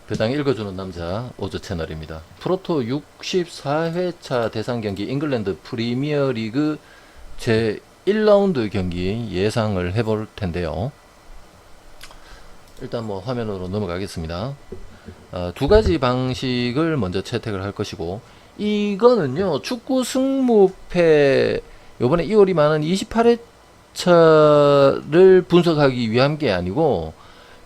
배당 읽어주는 남자 오조 채널입니다. 프로토 64회차 대상 경기 잉글랜드 프리미어 리그 제 1라운드 경기 예상을 해볼 텐데요. 일단 뭐 화면으로 넘어가겠습니다. 두 가지 방식을 먼저 채택을 할 것이고, 이거는요 축구 승무패 요번에 2월이 많은 28회차를 분석하기 위한 게 아니고,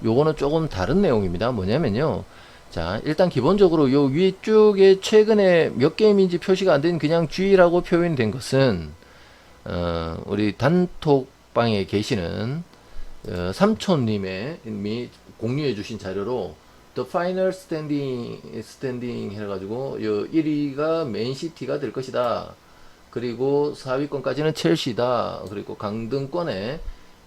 요거는 조금 다른 내용입니다. 뭐냐면요, 자 일단 기본적으로 요 위쪽에 최근에 몇 게임인지 표시가 안 된 그냥 G라고 표현이 된 것은 우리 단톡방에 계시는 삼촌님의 공유해 주신 자료로 The Final Standing 해가지고 요 1위가 맨시티가 될 것이다. 그리고 4위권까지는 첼시다. 그리고 강등권에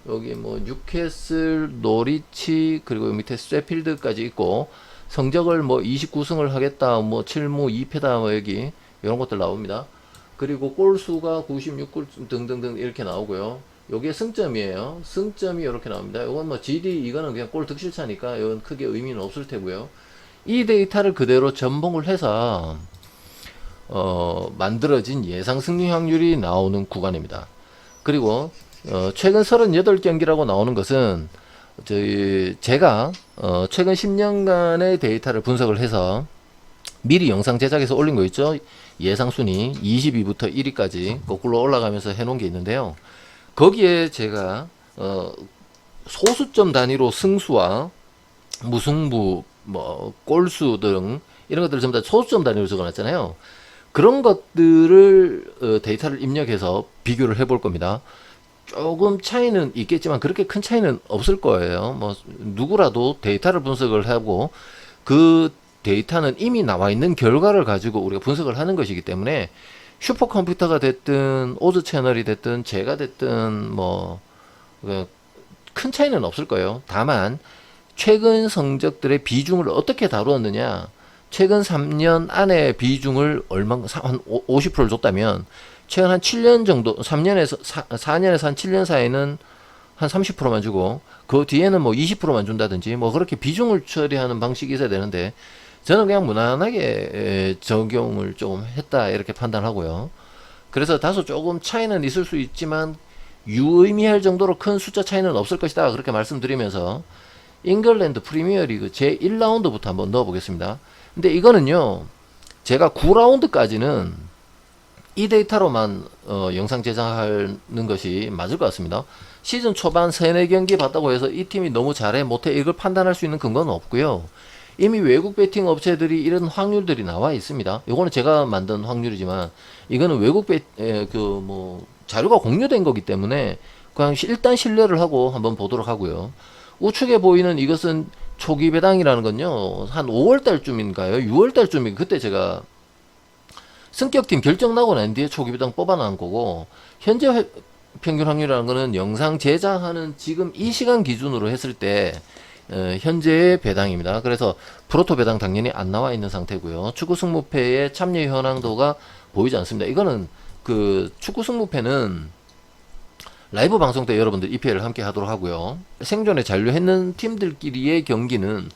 여기 뭐 뉴캐슬, 노리치, 그리고 밑에 쇠필드까지 있고, 성적을 뭐 29승을 하겠다, 뭐 7무 2패다, 뭐 여기 이런 것들 나옵니다. 그리고 골수가 96골 등등등 이렇게 나오고요. 요게 승점이에요. 승점이 이렇게 나옵니다. 이건 뭐 GD, 이거는 그냥 골 득실차니까 이건 크게 의미는 없을 테고요. 이 데이터를 그대로 전봉을 해서 만들어진 예상 승리 확률이 나오는 구간입니다. 그리고 최근 38경기라고 나오는 것은 제가 최근 10년간의 데이터를 분석을 해서 미리 영상 제작해서 올린 거 있죠. 예상 순위 20위부터 1위까지 거꾸로 올라가면서 해놓은 게 있는데요. 거기에 제가 소수점 단위로 승수와 무승부, 뭐 골수 등 이런 것들을 전부 다 소수점 단위로 적어놨잖아요. 그런 것들을 데이터를 입력해서 비교를 해볼 겁니다. 조금 차이는 있겠지만 그렇게 큰 차이는 없을 거예요. 뭐 누구라도 데이터를 분석을 하고 그 데이터는 이미 나와 있는 결과를 가지고 우리가 분석을 하는 것이기 때문에 슈퍼컴퓨터가 됐든 오즈 채널이 됐든 제가 됐든 뭐 큰 차이는 없을 거예요. 다만 최근 성적들의 비중을 어떻게 다루었느냐, 최근 3년 안에 비중을 한 50%를 줬다면 최근 한 7년 정도, 3년에서 4년에서 한 7년 사이에는 한 30%만 주고, 그 뒤에는 뭐 20%만 준다든지 뭐 그렇게 비중을 처리하는 방식이 있어야 되는데, 저는 그냥 무난하게 적용을 좀 했다 이렇게 판단하고요. 그래서 다소 조금 차이는 있을 수 있지만 유의미할 정도로 큰 숫자 차이는 없을 것이다 그렇게 말씀드리면서 잉글랜드 프리미어 리그 제 1라운드부터 한번 넣어 보겠습니다. 근데 이거는요, 제가 9라운드까지는 이 데이터로만 영상 제작하는 것이 맞을 것 같습니다. 시즌 초반 3, 4경기 봤다고 해서 이 팀이 너무 잘해 못해 이걸 판단할 수 있는 근거는 없고요. 이미 외국 베팅 업체들이 이런 확률들이 나와 있습니다. 이거는 제가 만든 확률이지만 이거는 외국 자료가 공유된 거기 때문에 그냥 일단 신뢰를 하고 한번 보도록 하고요. 우측에 보이는 이것은 초기 배당이라는 건요, 한 5월달쯤인가요? 6월달쯤에 그때 제가 승격팀 결정 나고 난 뒤에 초기 배당 뽑아놓은 거고, 현재 평균 확률이라는 거는 영상 제작하는 지금 이 시간 기준으로 했을 때 현재의 배당입니다. 그래서 프로토 배당 당연히 안 나와 있는 상태고요. 축구 승무패의 참여 현황도가 보이지 않습니다. 이거는 그 축구 승무패는 라이브 방송 때 여러분들 EPL을 함께 하도록 하고요. 생존에 잔류했는 팀들끼리의 경기는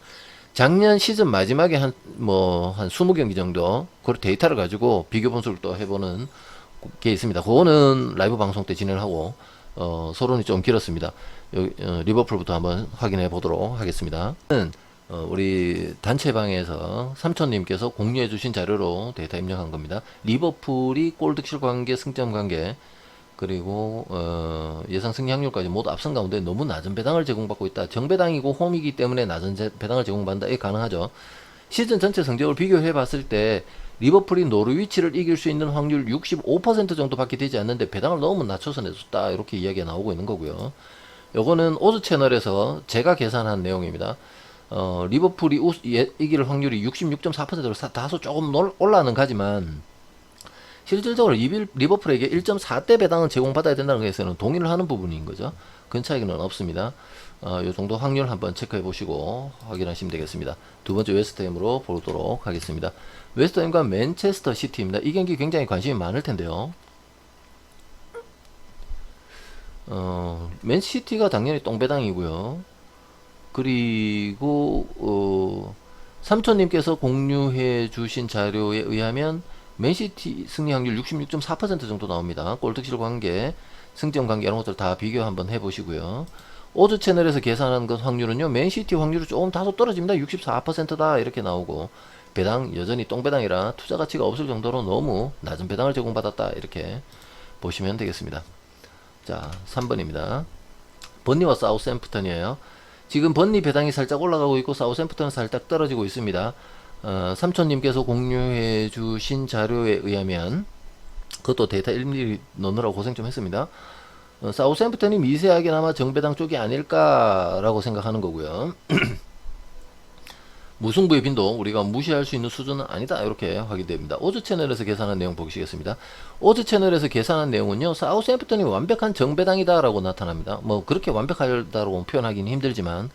작년 시즌 마지막에 한 20경기 정도 그 데이터를 가지고 비교 분석을 또 해보는 게 있습니다. 그거는 라이브 방송 때 진행을 하고 서론이 좀 길었습니다. 리버풀부터 한번 확인해 보도록 하겠습니다. 우리 단체방에서 삼촌님께서 공유해 주신 자료로 데이터 입력한 겁니다. 리버풀이 골 득실 관계, 승점 관계, 그리고 예상 승리 확률까지 모두 앞선 가운데 너무 낮은 배당을 제공받고 있다. 정배당이고 홈이기 때문에 낮은 배당을 제공받는다. 이게 가능하죠. 시즌 전체 성적을 비교해 봤을 때 리버풀이 노르위치를 이길 수 있는 확률 65% 정도밖에 되지 않는데 배당을 너무 낮춰서 내줬다. 이렇게 이야기가 나오고 있는 거고요. 요거는 오즈 채널에서 제가 계산한 내용입니다. 리버풀이 이길 확률이 66.4%로 다소 조금 올라는 가지만 실질적으로 리버풀에게 1.4대 배당은 제공받아야 된다는 것에서는 동의를 하는 부분인 거죠. 큰 차이는 없습니다. 요 정도 확률 한번 체크해 보시고 확인하시면 되겠습니다. 두 번째 웨스트햄으로 보도록 하겠습니다. 웨스트햄과 맨체스터 시티입니다. 이 경기 굉장히 관심이 많을 텐데요. 맨시티가 당연히 똥배당이고요. 그리고 삼촌님께서 공유해 주신 자료에 의하면 맨시티 승리 확률 66.4% 정도 나옵니다. 골득실 관계, 승점 관계 이런 것들 다 비교 한번 해보시고요. 오드 채널에서 계산한 것 확률은요, 맨시티 확률이 조금 다소 떨어집니다. 64%다 이렇게 나오고, 배당 여전히 똥배당이라 투자 가치가 없을 정도로 너무 낮은 배당을 제공받았다 이렇게 보시면 되겠습니다. 자, 3번입니다. 번니와 사우스햄프턴이에요. 지금 번니 배당이 살짝 올라가고 있고 사우스햄프턴은 살짝 떨어지고 있습니다. 삼촌님께서 공유해 주신 자료에 의하면, 그것도 데이터 일일이 넣느라고 고생 좀 했습니다. 사우스햄프턴이 미세하게나마 정배당 쪽이 아닐까라고 생각하는 거고요. 무승부의 빈도 우리가 무시할 수 있는 수준은 아니다 이렇게 확인됩니다. 오즈 채널에서 계산한 내용 보시겠습니다. 오즈 채널에서 계산한 내용은요, 사우스햄프턴이 완벽한 정배당이다 라고 나타납니다. 뭐 그렇게 완벽하다고 표현하기는 힘들지만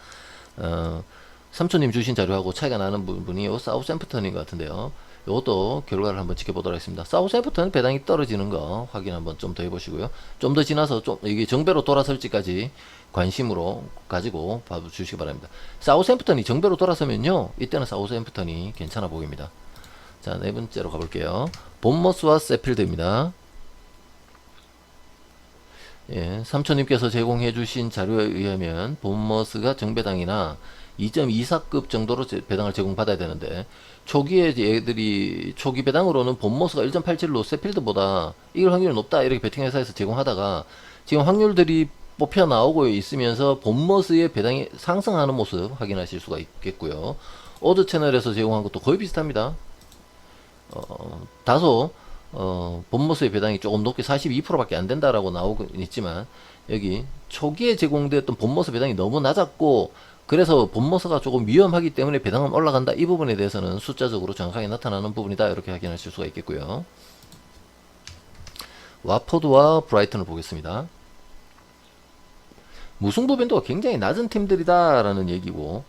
삼촌님 주신 자료하고 차이가 나는 부분이 사우스햄프턴인 것 같은데요. 이것도 결과를 한번 지켜보도록 하겠습니다. 사우스햄프턴 배당이 떨어지는 거 확인 한번 좀 더 해보시고요. 좀 더 지나서 좀 이게 정배로 돌아설지까지 관심으로 가지고 봐주시기 바랍니다. 사우스햄프턴이 정배로 돌아서면요, 이때는 사우스햄프턴이 괜찮아 보입니다. 자, 네 번째로 가볼게요. 본머스와 세필드입니다. 예, 삼촌님께서 제공해 주신 자료에 의하면 본머스가 정배당이나 2.24급 정도로 배당을 제공받아야 되는데, 초기에 얘들이 초기 배당으로는 본머스가 1.87로 세필드보다 이길 확률이 높다 이렇게 베팅 회사에서 제공하다가 지금 확률들이 뽑혀 나오고 있으면서 본머스의 배당이 상승하는 모습 확인하실 수가 있겠고요. 오드 채널에서 제공한 것도 거의 비슷합니다. 다소 본머스의 배당이 조금 높게 42%밖에 안 된다라고 나오고 있지만, 여기 초기에 제공됐던 본머스 배당이 너무 낮았고, 그래서 본머스가 조금 위험하기 때문에 배당은 올라간다, 이 부분에 대해서는 숫자적으로 정확하게 나타나는 부분이다 이렇게 확인하실 수가 있겠고요. 와포드와 브라이튼을 보겠습니다. 무승부 빈도가 굉장히 낮은 팀들이다 라는 얘기고,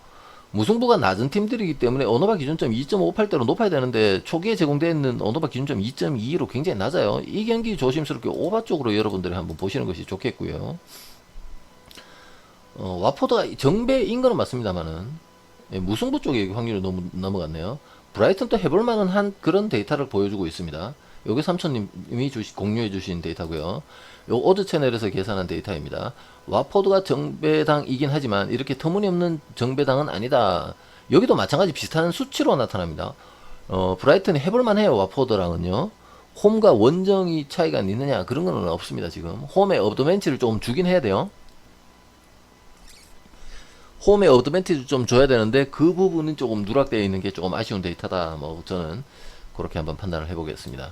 무승부가 낮은 팀들이기 때문에 언어바 기준점 2.58대로 높아야 되는데 초기에 제공되어 있는 언어바 기준점 2.22로 굉장히 낮아요. 이 경기 조심스럽게 오바 쪽으로 여러분들이 한번 보시는 것이 좋겠고요. 와포드가 정배인 거는 맞습니다만은, 예, 무승부 쪽에 확률이 너무 넘어갔네요. 브라이튼도 해볼만한 한 그런 데이터를 보여주고 있습니다. 요게 삼촌님이 공유해 주신 데이터고요. 요 오드 채널에서 계산한 데이터입니다. 와포드가 정배당이긴 하지만 이렇게 터무니없는 정배당은 아니다. 여기도 마찬가지 비슷한 수치로 나타납니다. 브라이튼이 해볼만 해요. 와포드랑은요. 홈과 원정이 차이가 있느냐, 그런 건 없습니다. 지금 홈에 어드밴티지를 좀 주긴 해야 돼요. 홈에 어드밴티지 좀 줘야 되는데 그 부분은 조금 누락되어 있는 게 조금 아쉬운 데이터다. 뭐 저는 그렇게 한번 판단을 해보겠습니다.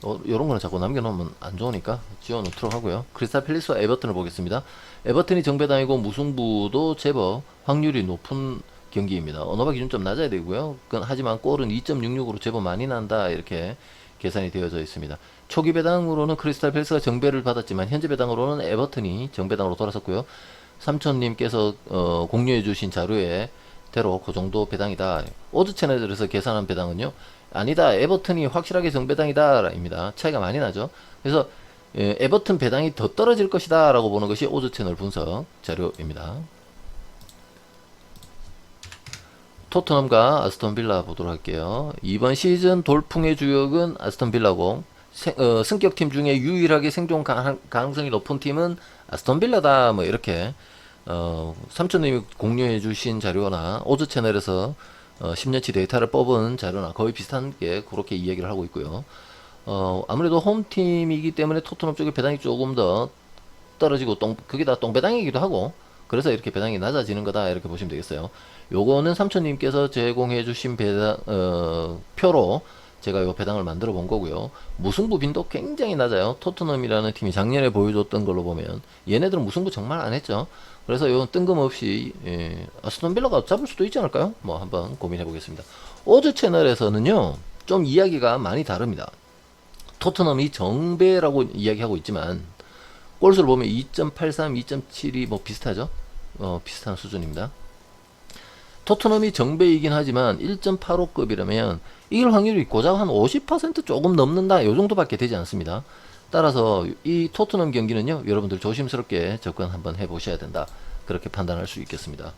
요런 거는 자꾸 남겨놓으면 안 좋으니까 지워놓도록 하고요. 크리스탈 팰리스와 에버튼을 보겠습니다. 에버튼이 정배당이고 무승부도 제법 확률이 높은 경기입니다. 언어바 기준점 낮아야 되고요. 하지만 골은 2.66으로 제법 많이 난다 이렇게 계산이 되어져 있습니다. 초기 배당으로는 크리스탈 팰리스가 정배를 받았지만 현재 배당으로는 에버튼이 정배당으로 돌아섰고요. 삼촌님께서 공유해 주신 자료에 대로 그 정도 배당이다. 오드 채널에서 계산한 배당은요, 아니다, 에버튼이 확실하게 정배당이다 입니다. 차이가 많이 나죠. 그래서 에버튼 배당이 더 떨어질 것이다 라고 보는 것이 오드 채널 분석 자료입니다. 토트넘과 아스톤 빌라 보도록 할게요. 이번 시즌 돌풍의 주역은 아스톤 빌라고, 승격팀 중에 유일하게 생존 가능성이 높은 팀은 아스톤 빌라다, 뭐 이렇게 삼촌님이 공유해 주신 자료나 오즈 채널에서 10년치 데이터를 뽑은 자료나 거의 비슷한 게 그렇게 이야기를 하고 있고요. 아무래도 홈팀이기 때문에 토트넘 쪽에 배당이 조금 더 떨어지고 그게 다 똥배당이기도 하고, 그래서 이렇게 배당이 낮아지는 거다 이렇게 보시면 되겠어요. 요거는 삼촌님께서 제공해 주신 배당 표로 제가 요 배당을 만들어 본 거고요. 무승부 빈도 굉장히 낮아요. 토트넘이라는 팀이 작년에 보여줬던 걸로 보면 얘네들은 무승부 정말 안 했죠. 그래서 이건 뜬금없이 아스톤 빌라가 잡을 수도 있지 않을까요? 뭐 한번 고민해 보겠습니다. 오즈 채널에서는요, 좀 이야기가 많이 다릅니다. 토트넘이 정배라고 이야기하고 있지만 골수를 보면 2.83, 2.72 뭐 비슷하죠? 비슷한 수준입니다. 토트넘이 정배이긴 하지만 1.85급이라면 이길 확률이 고작 한 50% 조금 넘는다, 요 정도밖에 되지 않습니다. 따라서 이 토트넘 경기는요, 여러분들 조심스럽게 접근 한번 해보셔야 된다, 그렇게 판단할 수 있겠습니다.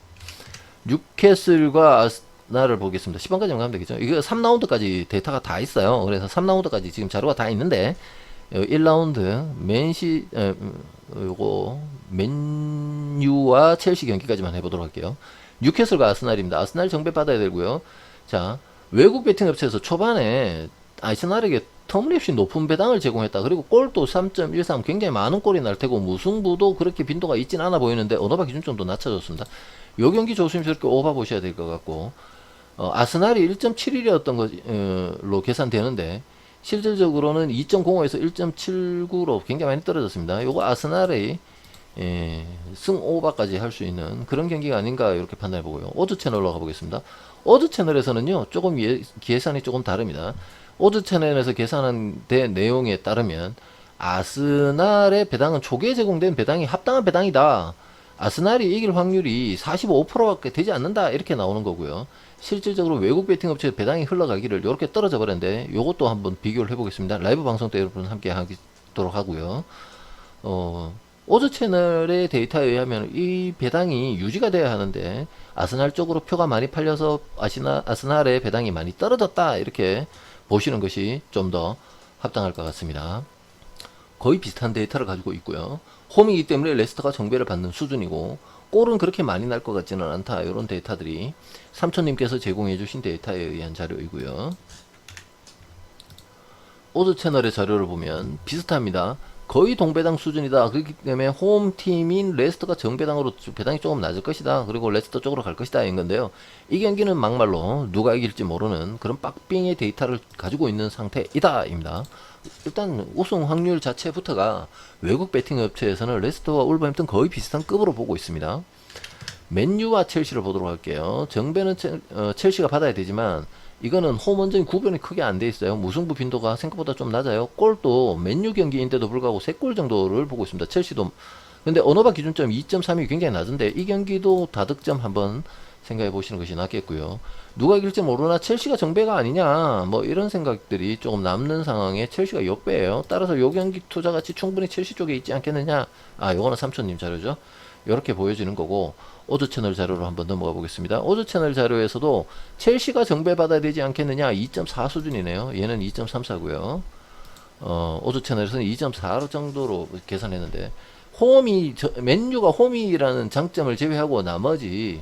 뉴캐슬과 아스날을 보겠습니다. 10번까지만 가면 되겠죠. 이거 3라운드까지 데이터가 다 있어요. 그래서 3라운드까지 지금 자료가 다 있는데 1라운드 요거 맨유와 첼시 경기까지만 해보도록 할게요. 뉴캐슬과 아스날입니다. 아스날 정배 받아야 되고요. 자, 외국 베팅 업체에서 초반에 아스날에게 터무니없이 높은 배당을 제공했다. 그리고 골도 3.13 굉장히 많은 골이 날 테고 무승부도 그렇게 빈도가 있진 않아 보이는데 오너바 기준점도 낮춰줬습니다. 요 경기 조심스럽게 오바 보셔야 될 것 같고 아스날이 1.71이었던 걸로 계산되는데 실질적으로는 2.05에서 1.79로 굉장히 많이 떨어졌습니다. 요거 아스날의 승 오바까지 할 수 있는 그런 경기가 아닌가 이렇게 판단해 보고요. 오드 채널로 가보겠습니다. 오드 채널에서는요 조금 계산이 조금 다릅니다. 오드 채널에서 계산한 대 내용에 따르면 아스날의 배당은 초기에 제공된 배당이 합당한 배당이다. 아스날이 이길 확률이 45%밖에 되지 않는다 이렇게 나오는 거고요. 실질적으로 외국 베팅 업체 배당이 흘러가기를 이렇게 떨어져 버렸는데 요것도 한번 비교를 해보겠습니다. 라이브 방송 때 여러분 함께 하도록 하고요. 오즈 채널의 데이터에 의하면 이 배당이 유지가 돼야 하는데 아스날 쪽으로 표가 많이 팔려서 아스날의 배당이 많이 떨어졌다 이렇게 보시는 것이 좀 더 합당할 것 같습니다. 거의 비슷한 데이터를 가지고 있고요. 홈이기 때문에 레스터가 정배를 받는 수준이고 골은 그렇게 많이 날 것 같지는 않다. 이런 데이터들이 삼촌님께서 제공해 주신 데이터에 의한 자료이고요. 오드 채널의 자료를 보면 비슷합니다. 거의 동배당 수준이다. 그렇기 때문에 홈팀인 레스터가 정배당으로 배당이 조금 낮을 것이다. 그리고 레스터 쪽으로 갈 것이다. 인 건데요. 이 경기는 막말로 누가 이길지 모르는 그런 빡빙의 데이터를 가지고 있는 상태이다. 입니다. 일단 우승 확률 자체부터가 외국 배팅 업체에서는 레스터와 울버햄튼 거의 비슷한 급으로 보고 있습니다. 맨유와 첼시를 보도록 할게요. 정배는 첼시가 받아야 되지만 이거는 홈 원정이 구분이 크게 안 돼 있어요. 무승부 빈도가 생각보다 좀 낮아요. 골도 맨유 경기인데도 불구하고 3골 정도를 보고 있습니다. 첼시도. 근데 언어바 기준점 2.3이 굉장히 낮은데 이 경기도 다득점 한번 생각해 보시는 것이 낫겠고요. 누가 이길지 모르나 첼시가 정배가 아니냐 뭐 이런 생각들이 조금 남는 상황에 첼시가 역배예요. 따라서 요 경기 투자 가치 충분히 첼시 쪽에 있지 않겠느냐. 아 요거는 삼촌님 자료죠. 이렇게 보여지는 거고 오드 채널 자료로 한번 넘어가 보겠습니다. 오드 채널 자료에서도 첼시가 정배받아야 되지 않겠느냐 2.4 수준이네요. 얘는 2.34고요. 오드 채널에서는 2.4 정도로 계산했는데 맨유가 홈이라는 장점을 제외하고 나머지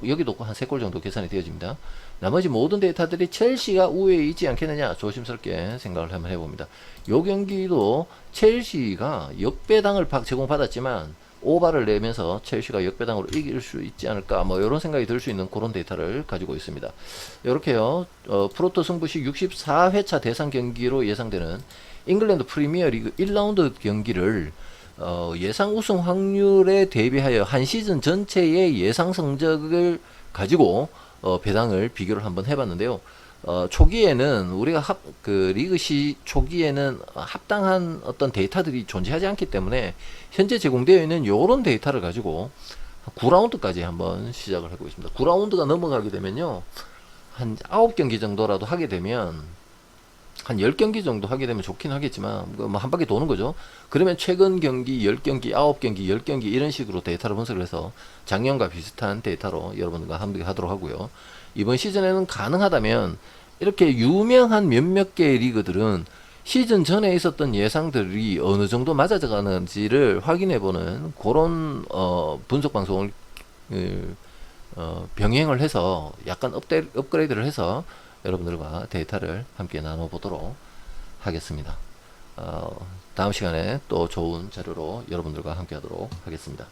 여기도 한 3골 정도 계산이 되어집니다. 나머지 모든 데이터들이 첼시가 우위에 있지 않겠느냐 조심스럽게 생각을 한번 해봅니다. 요 경기도 첼시가 역배당을 제공받았지만 오바를 내면서 첼시가 역배당으로 이길 수 있지 않을까 뭐 이런 생각이 들 수 있는 그런 데이터를 가지고 있습니다. 이렇게요. 프로토 승부시 64회차 대상 경기로 예상되는 잉글랜드 프리미어리그 1라운드 경기를 예상 우승 확률에 대비하여 한 시즌 전체의 예상 성적을 가지고 배당을 비교를 한번 해봤는데요. 초기에는 우리가 리그 초기에는 합당한 어떤 데이터들이 존재하지 않기 때문에 현재 제공되어 있는 요런 데이터를 가지고 9라운드까지 한번 시작을 하고 있습니다. 9라운드가 넘어가게 되면요. 한 9경기 정도라도 하게 되면 한 10경기 정도 하게 되면 좋긴 하겠지만 뭐 한 바퀴 도는 거죠. 그러면 최근 경기 10경기, 9경기, 10경기 이런 식으로 데이터를 분석을 해서 작년과 비슷한 데이터로 여러분과 함께 하도록 하고요. 이번 시즌에는 가능하다면 이렇게 유명한 몇몇 개의 리그들은 시즌 전에 있었던 예상들이 어느 정도 맞아져 가는지를 확인해보는 그런 분석 방송을 병행을 해서 약간 업그레이드를 해서 여러분들과 데이터를 함께 나눠보도록 하겠습니다. 다음 시간에 또 좋은 자료로 여러분들과 함께 하도록 하겠습니다.